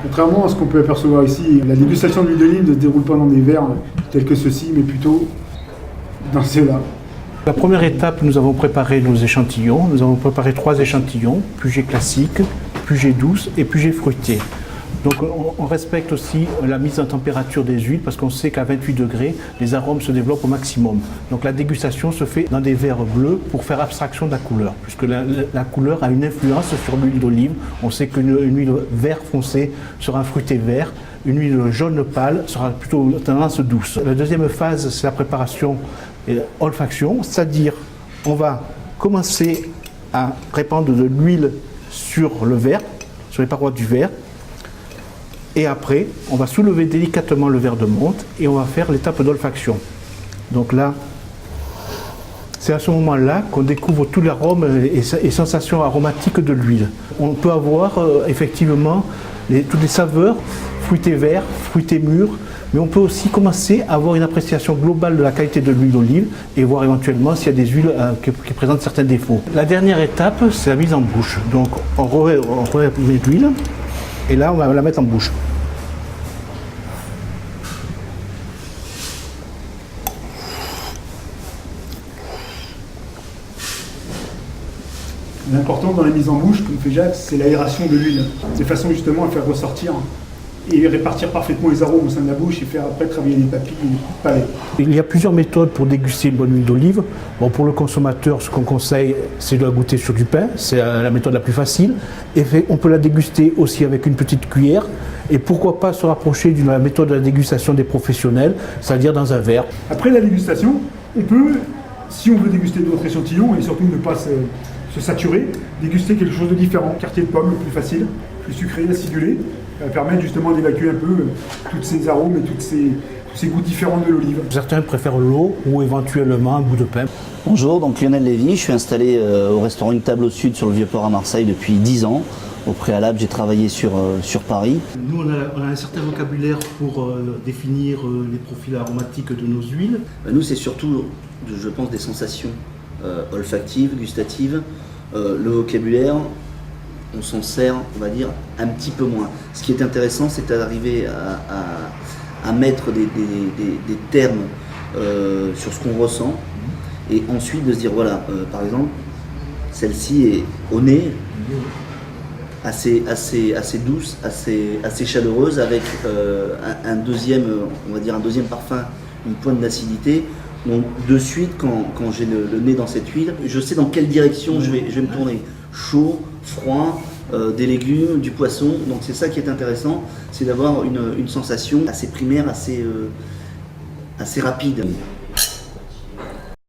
Contrairement à ce qu'on peut apercevoir ici, la dégustation de l'huile d'olive ne se déroule pas dans des verres tels que ceux-ci, mais plutôt dans ceux-là. La première étape, nous avons préparé nos échantillons. Nous avons préparé 3 échantillons, Puget classique, Puget douce et Puget fruité. Donc on respecte aussi la mise en température des huiles parce qu'on sait qu'à 28 degrés, les arômes se développent au maximum. Donc la dégustation se fait dans des verres bleus pour faire abstraction de la couleur, puisque la couleur a une influence sur l'huile d'olive. On sait qu'une huile vert foncé sera un fruité vert, une huile jaune pâle sera plutôt tendance douce. La deuxième phase, c'est la préparation et olfaction, c'est-à-dire on va commencer à répandre de l'huile sur le verre, sur les parois du verre. Et après, on va soulever délicatement le verre de monte et on va faire l'étape d'olfaction. Donc là, c'est à ce moment-là qu'on découvre tout l'arôme et sensations aromatiques de l'huile. On peut avoir effectivement toutes les saveurs, fruité vert, fruité mûr, mais on peut aussi commencer à avoir une appréciation globale de la qualité de l'huile d'olive et voir éventuellement s'il y a des huiles qui présentent certains défauts. La dernière étape, c'est la mise en bouche. Donc on remet l'huile. Et là, on va la mettre en bouche. L'important dans la mise en bouche, comme fait Jacques, c'est l'aération de l'huile. C'est façon justement à faire ressortir et répartir parfaitement les arômes au sein de la bouche et faire après travailler les papilles et les palais. Il y a plusieurs méthodes pour déguster une bonne huile d'olive. Bon, pour le consommateur, ce qu'on conseille, c'est de la goûter sur du pain. C'est la méthode la plus facile. Et on peut la déguster aussi avec une petite cuillère. Et pourquoi pas se rapprocher de la méthode de la dégustation des professionnels, c'est-à-dire dans un verre. Après la dégustation, on peut, si on veut déguster d'autres échantillons et surtout ne pas se saturer, déguster quelque chose de différent. Quartier de pomme, plus facile, plus sucré, acidulé, permettre justement d'évacuer un peu tous ces arômes et tous ces goûts différents de l'olive. Certains préfèrent l'eau ou éventuellement un bout de pain. Bonjour, donc Lionel Lévy, je suis installé au restaurant Une Table au Sud sur le Vieux-Port à Marseille depuis 10 ans. Au préalable, j'ai travaillé sur Paris. Nous, on a un certain vocabulaire pour définir les profils aromatiques de nos huiles. Nous, c'est surtout, je pense, des sensations olfactives, gustatives. Le vocabulaire, on s'en sert, on va dire, un petit peu moins. Ce qui est intéressant, c'est d'arriver à mettre des termes sur ce qu'on ressent et ensuite de se dire, voilà, par exemple, celle-ci est au nez, assez douce, assez chaleureuse, avec un deuxième parfum, une pointe d'acidité. Donc de suite, quand j'ai le nez dans cette huile, je sais dans quelle direction je vais me tourner. Chaud, froid, des légumes, du poisson. Donc c'est ça qui est intéressant, c'est d'avoir une sensation assez primaire, assez rapide.